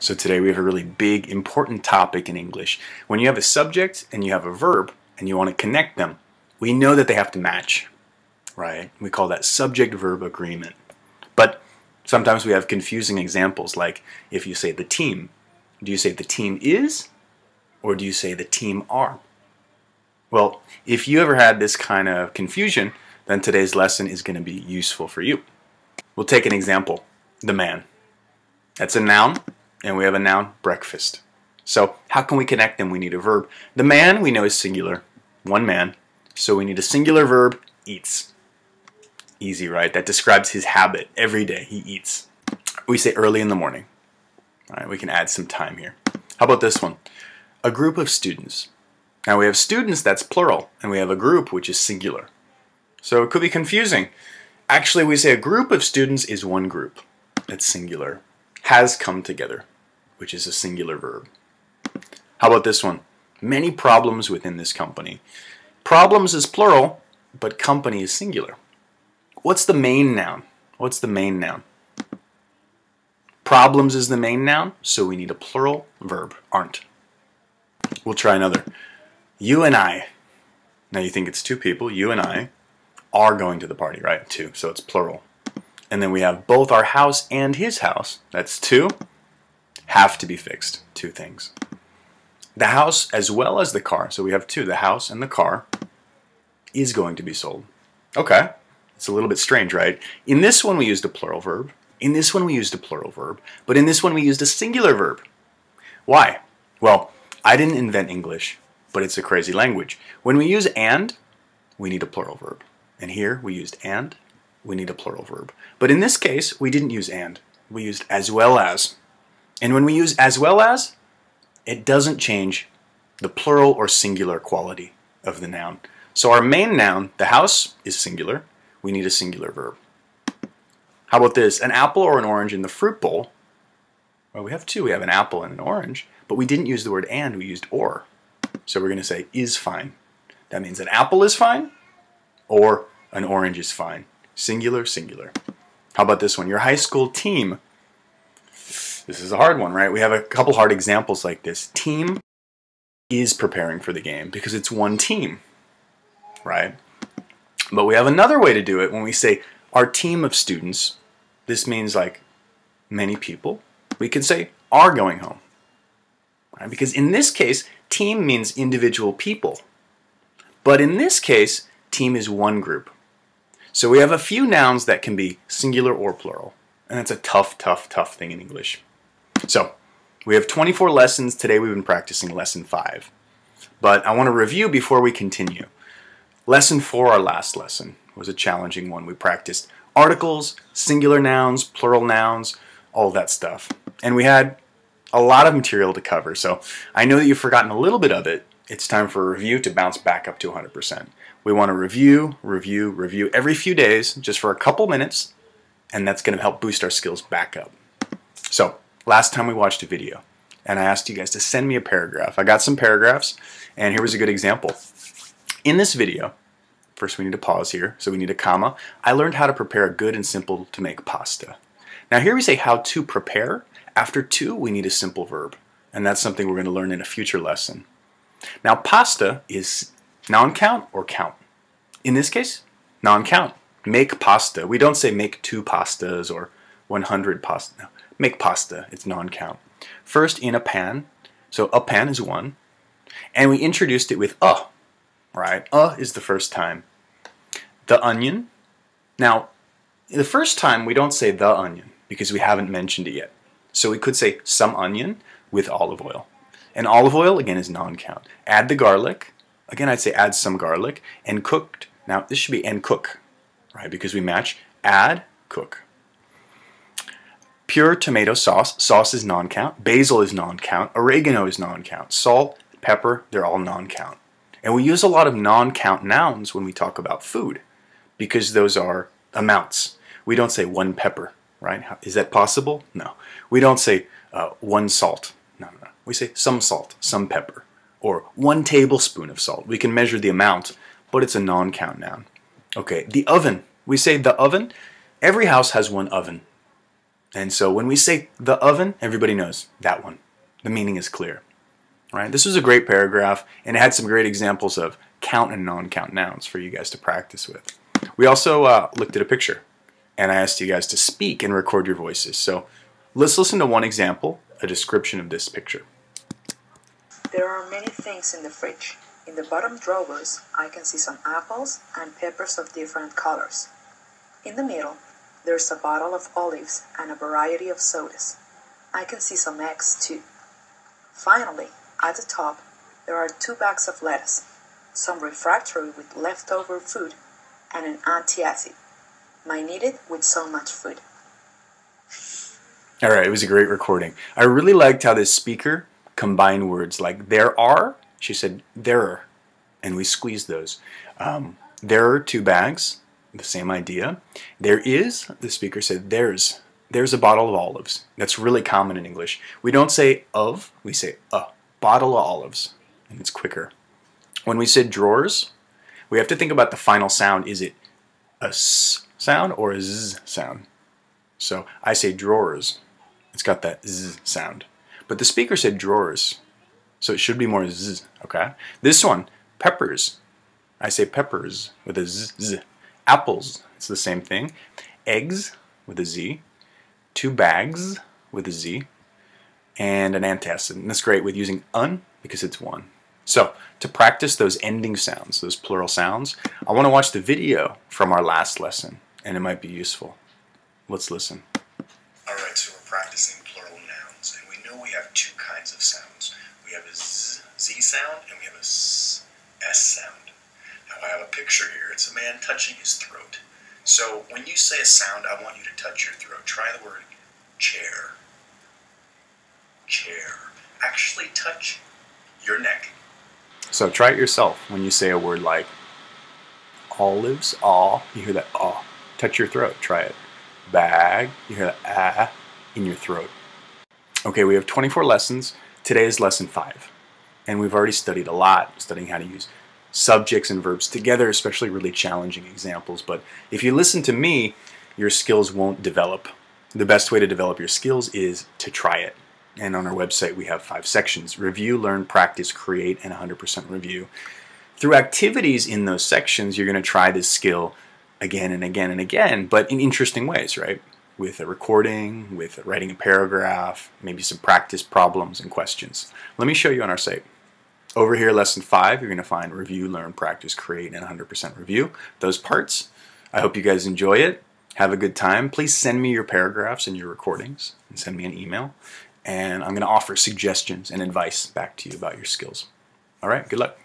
So today we have a really big, important topic in English. When you have a subject and you have a verb and you want to connect them, we know that they have to match, right? We call that subject-verb agreement. But sometimes we have confusing examples, like if you say the team, do you say the team is or do you say the team are? Well, if you ever had this kind of confusion, then today's lesson is going to be useful for you. We'll take an example, the man. That's a noun, and we have a noun, breakfast. So how can we connect them? We need a verb. The man we know is singular, one man, so we need a singular verb, eats. Easy, right? That describes his habit. Every day he eats. We say early in the morning. All right, we can add some time here. How about this one? A group of students. Now we have students, that's plural, and we have a group, which is singular. So it could be confusing. Actually, we say a group of students is one group. That's singular. Has come together, which is a singular verb. How about this one? Many problems within this company. Problems is plural, but company is singular. What's the main noun? What's the main noun? Problems is the main noun, so we need a plural verb, aren't. We'll try another. You and I. Now you think it's two people, you and I, are going to the party, right? Two, so it's plural. And then we have both our house and his house. That's two. Have to be fixed. Two things. The house as well as the car. So we have two. The house and the car is going to be sold. Okay. It's a little bit strange, right? In this one we used a plural verb. In this one we used a plural verb. But in this one we used a singular verb. Why? Well, I didn't invent English, but it's a crazy language. When we use and, we need a plural verb. And here we used and. We need a plural verb. But in this case, we didn't use and. We used as well as. And when we use as well as, it doesn't change the plural or singular quality of the noun. So our main noun, the house, is singular. We need a singular verb. How about this? An apple or an orange in the fruit bowl. Well, we have two. We have an apple and an orange. But we didn't use the word and. We used or. So we're going to say is fine. That means an apple is fine or an orange is fine. Singular, singular. How about this one? Your high school team. This is a hard one, right? We have a couple hard examples like this. Team is preparing for the game because it's one team, right? But we have another way to do it when we say our team of students. This means like many people. We could say are going home, right? Because in this case, team means individual people. But in this case, team is one group. So we have a few nouns that can be singular or plural. And that's a tough, tough, tough thing in English. So we have 24 lessons. Today we've been practicing lesson 5. But I want to review before we continue. Lesson 4, our last lesson, was a challenging one. We practiced articles, singular nouns, plural nouns, all that stuff. And we had a lot of material to cover. So I know that you've forgotten a little bit of it. It's time for a review to bounce back up to 100%. We want to review every few days, just for a couple minutes, and that's going to help boost our skills back up. So, last time we watched a video, and I asked you guys to send me a paragraph. I got some paragraphs, and here was a good example. In this video, first we need to pause here, so we need a comma. I learned how to prepare a good and simple to make pasta. Now here we say how to prepare. After to, we need a simple verb, and that's something we're going to learn in a future lesson. Now, pasta is non-count or count. In this case, non-count. Make pasta. We don't say make 2 pastas or 100 pasta. No, make pasta. It's non-count. First, in a pan. So a pan is 1. And we introduced it with a. Right? Is the first time. The onion. Now, the first time we don't say the onion because we haven't mentioned it yet. So we could say some onion with olive oil. And olive oil, again, is non-count. Add the garlic. Again, I'd say add some garlic. And cooked. Now, this should be and cook, right? Because we match. Add, cook. Pure tomato sauce. Sauce is non-count. Basil is non-count. Oregano is non-count. Salt, pepper, they're all non-count. And we use a lot of non-count nouns when we talk about food because those are amounts. We don't say 1 pepper, right? Is that possible? No. We don't say 1 salt. No. We say some salt, some pepper, or 1 tablespoon of salt. We can measure the amount, but it's a non-count noun. Okay, the oven. We say the oven. Every house has one oven. And so when we say the oven, everybody knows that one. The meaning is clear. Right? This was a great paragraph, and it had some great examples of count and non-count nouns for you guys to practice with. We also looked at a picture, and I asked you guys to speak and record your voices. So let's listen to one example, a description of this picture. There are many things in the fridge. In the bottom drawers, I can see some apples and peppers of different colors. In the middle, there's a bottle of olives and a variety of sodas. I can see some eggs too. Finally, at the top, there are 2 bags of lettuce, some refractory with leftover food, and an antacid. Mine needed with so much food. All right, it was a great recording. I really liked how this speaker combined words like there are, she said there are, and we squeezed those. There are 2 bags, the same idea. There is, the speaker said there's a bottle of olives. That's really common in English. We don't say of, we say a bottle of olives, and it's quicker. When we said drawers, we have to think about the final sound. Is it a s sound or a z sound? So I say drawers. It's got that z sound. But the speaker said drawers, so it should be more z, okay? This one, peppers. I say peppers with a z. Apples, it's the same thing. Eggs with a z. 2 bags with a z. And an antacid. And that's great with using un because it's one. So to practice those ending sounds, those plural sounds, I want to watch the video from our last lesson, and it might be useful. Let's listen. Alright, so we're practicing plural nouns, and we know we have 2 kinds of sounds. We have a z sound and we have a s sound. Now I have a picture here. It's a man touching his throat. So when you say a sound, I want you to touch your throat. Try the word chair. Chair. Actually touch your neck. So try it yourself when you say a word like olives, aw, you hear that aw. Touch your throat, try it. Bag, you hear that ah in your throat. Okay, we have 24 lessons. Today is lesson 5. And we've already studied a lot, studying how to use subjects and verbs together, especially really challenging examples. But if you listen to me, your skills won't develop. The best way to develop your skills is to try it. And on our website, we have 5 sections: review, learn, practice, create, and 100% review. Through activities in those sections, you're going to try this skill again and again and again, but in interesting ways, right? With a recording, with writing a paragraph, maybe some practice problems and questions. Let me show you on our site. Over here, lesson 5, you're going to find review, learn, practice, create, and 100% review. Those parts. I hope you guys enjoy it. Have a good time. Please send me your paragraphs and your recordings, and send me an email. And I'm going to offer suggestions and advice back to you about your skills. All right, good luck.